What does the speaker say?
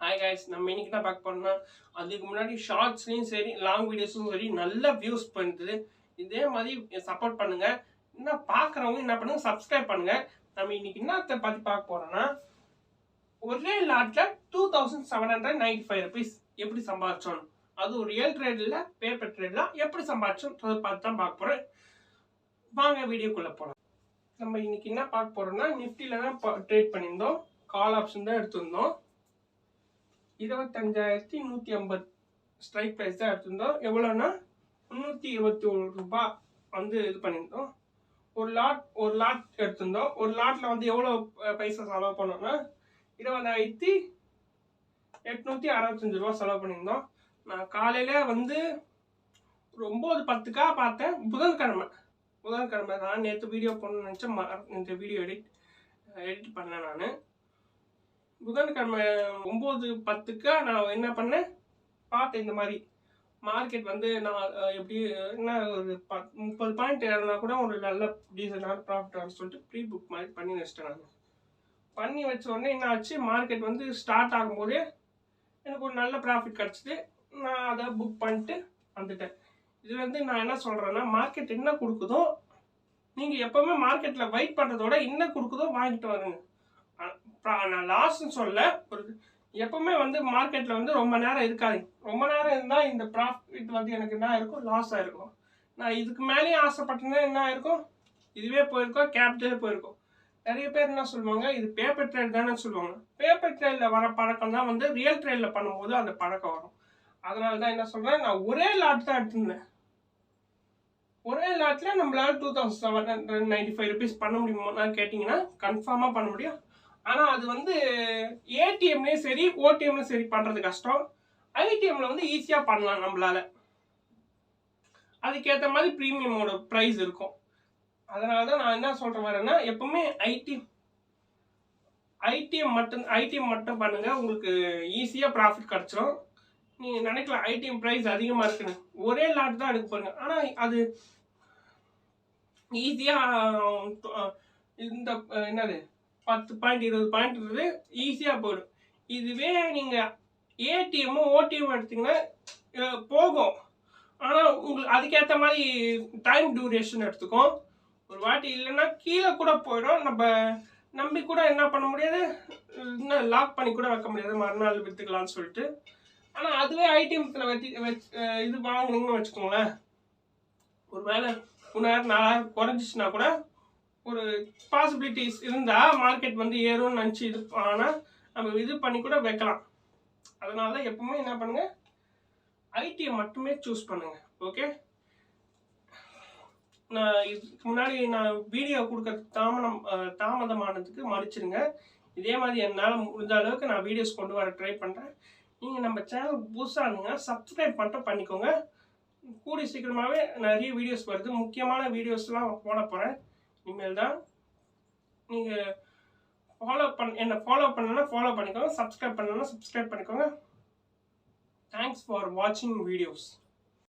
Hi guys, நம்ம இன்னைக்கு தான் பார்க்க போறோம்னா அதுக்கு முன்னாடி ஷார்ட்ஸ்லையும் சரி லாங் வீடியோஸும் சரி நல்ல வியூஸ் பண்ணுது. இதே மாதிரி சப்போர்ட் பண்ணுங்க. இன்னும் பார்க்குறவங்க என்ன பண்ணுங்க, சப்ஸ்கிரைப் பண்ணுங்க. நம்ம இன்னைக்கு என்னத்தை பற்றி பார்க்க போறோம்னா ஒரே லாட்டில் 2795 rupees எப்படி சம்பாதிச்சோம், அது ஒரு ரியல் ட்ரேடில் பேப்பர் ட்ரேட்லாம் எப்படி சம்பாதிச்சோம் அதை பார்த்து தான் பார்க்க போகிறேன். வாங்க வீடியோக்குள்ளே போகலாம். நம்ம இன்னைக்கு என்ன பார்க்க போறோம்னா நிஃப்டியில் தான் ட்ரேட் பண்ணியிருந்தோம். கால் ஆப்ஷன் தான் எடுத்திருந்தோம். 25,150 ஸ்ட்ரைக் ப்ரைஸ் தான் எடுத்திருந்தோம். எவ்வளோன்னா 321 ரூபாய் வந்து இது பண்ணியிருந்தோம். ஒரு லாட் எடுத்திருந்தோம். ஒரு லாட்டில் வந்து எவ்வளோ பைசா செலவு பண்ணோம்னா 20,865 ரூபா செலவு பண்ணியிருந்தோம். நான் காலையில் வந்து 9:10 பார்த்தேன். புதன்கிழமை நான் நேற்று வீடியோ போடணும்னு நினச்சேன். இந்த வீடியோ எடிட் பண்ணேன். நான் புதன்கிழமை 9:10 நான் என்ன பண்ணேன் பார்த்தேன். இந்த மாதிரி மார்க்கெட் வந்து நான் எப்படி என்ன ஒரு 30 பாயிண்ட் ஏறினா கூட ஒரு நல்ல டீசெண்டான ப்ராஃபிட் ஆகும்னு சொல்லிட்டு ப்ரீ புக் மாதிரி பண்ணி வச்சிட்டேன். நான் பண்ணி வச்ச உடனே என்ன ஆச்சு, மார்க்கெட் வந்து ஸ்டார்ட் ஆகும்போதே எனக்கு ஒரு நல்ல ப்ராஃபிட் கிடச்சிது. நான் அதை புக் பண்ணிட்டு வந்துட்டேன். இது வந்து நான் என்ன சொல்கிறேன்னா, மார்க்கெட் என்ன கொடுக்குதோ நீங்கள் எப்போவுமே மார்க்கெட்டில் வெயிட் பண்ணுறதோட என்ன கொடுக்குதோ வாங்கிட்டு வருங்க. நான் லாஸ்ன்னு சொல்ல, ஒரு எப்பவுமே வந்து மார்க்கெட்டில் வந்து ரொம்ப நேரம் இருக்காது. ரொம்ப நேரம் இருந்தால் இந்த ப்ராஃபிட் வந்து எனக்கு என்ன இருக்கும், லாஸ் ஆகிருக்கும். நான் இதுக்கு மேலேயும் ஆசைப்பட்டேன்னா என்ன ஆயிருக்கும், இதுவே போயிருக்கோம், கேபிட்டலே போயிருக்கும். நிறைய பேர் என்ன சொல்லுவாங்க, இது பேப்பர் ட்ரேட் தானே சொல்லுவாங்க. பேப்பர் ட்ரேடில் வர பழக்கம் தான் வந்து ரியல் ட்ரேடில் பண்ணும்போது அந்த பழக்கம் வரும். அதனால தான் என்ன சொல்கிறேன், நான் ஒரே லாட் தான் எடுத்திருந்தேன். ஒரே லாட்டில் நம்மளால 2795 rupees பண்ண முடியுமா கேட்டிங்கன்னா கன்ஃபார்மாக பண்ண முடியும். ஆனால் அது வந்து ஏடிஎம்லேயும் சரி ஓடிஎம்லையும் சரி பண்ணுறது கஷ்டம். ஐடிஎம்மில் வந்து ஈஸியாக பண்ணலாம் நம்மளால. அதுக்கேற்ற மாதிரி ப்ரீமியமோட ப்ரைஸ் இருக்கும். அதனால தான் நான் என்ன சொல்கிற வரேன்னா, எப்பவுமே ஐடிஎம் மட்டும் பண்ணுங்க, உங்களுக்கு ஈஸியாக ப்ராஃபிட் கிடச்சிடும். நீங்கள் நினைக்கலாம் ஐடிஎம் ப்ரைஸ் அதிகமாக இருக்குன்னு. ஒரே லாட் தான் எடுக்க போகிறீங்க, ஆனால் அது ஈஸியாக இந்த என்னது 10 பாயிண்ட் 20 பாயிண்ட் ஈஸியாக போயிடும். இதுவே நீங்கள் ஏடிஎம்மும் ஓடிஎம் எடுத்திங்கன்னா போகும், ஆனால் உங்களுக்கு அதுக்கேற்ற மாதிரி டைம் டியூரேஷன் எடுத்துக்கும். ஒரு வாட்டி இல்லைன்னா கீழே கூட போயிடும். நம்ம நம்பி கூட என்ன பண்ண முடியாது, இன்னும் லாக் பண்ணி கூட வைக்க முடியாது, மறுநாள் விற்றுக்கலான்னு சொல்லிட்டு. ஆனால் அதுவே ஐடிஎம்த்தில் இது வாங்கினீங்கன்னு வச்சுக்கோங்களேன், ஒரு வேளை 3,000-4,000 குறைஞ்சிச்சுன்னா கூட ஒரு பாசிபிலிட்டிஸ் இருந்தால் மார்க்கெட் வந்து ஏறும்னு நினச்சி இது ஆனால் நம்ம இது பண்ணி கூட வைக்கலாம். அதனால தான் எப்பவுமே என்ன பண்ணுங்க, ஐடிஎம் மட்டுமே சூஸ் பண்ணுங்க. ஓகே, நான் இதுக்கு முன்னாடி நான் வீடியோ கொடுக்க தாமதமானதுக்கு மன்னிச்சிருங்க. இதே மாதிரி என்னால் முடிஞ்ச அளவுக்கு நான் வீடியோஸ் கொண்டு வர ட்ரை பண்ணுறேன். நீங்கள் நம்ம சேனல் புதுசாக இருந்தீங்கன்னா சப்ஸ்கிரைப் மட்டும் பண்ணிக்கோங்க. கூடி சீக்கிரமாகவே நிறைய வீடியோஸ் வருது, முக்கியமான வீடியோஸ்லாம் போட போகிறேன் இனிமேல் தான். நீங்கள் என்னை ஃபாலோ பண்ணணும்னா ஃபாலோ பண்ணிக்கோங்க, சப்ஸ்கிரைப் பண்ணணும்னா சப்ஸ்கிரைப் பண்ணிக்கோங்க. தேங்க்ஸ் ஃபார் வாட்சிங் வீடியோஸ்.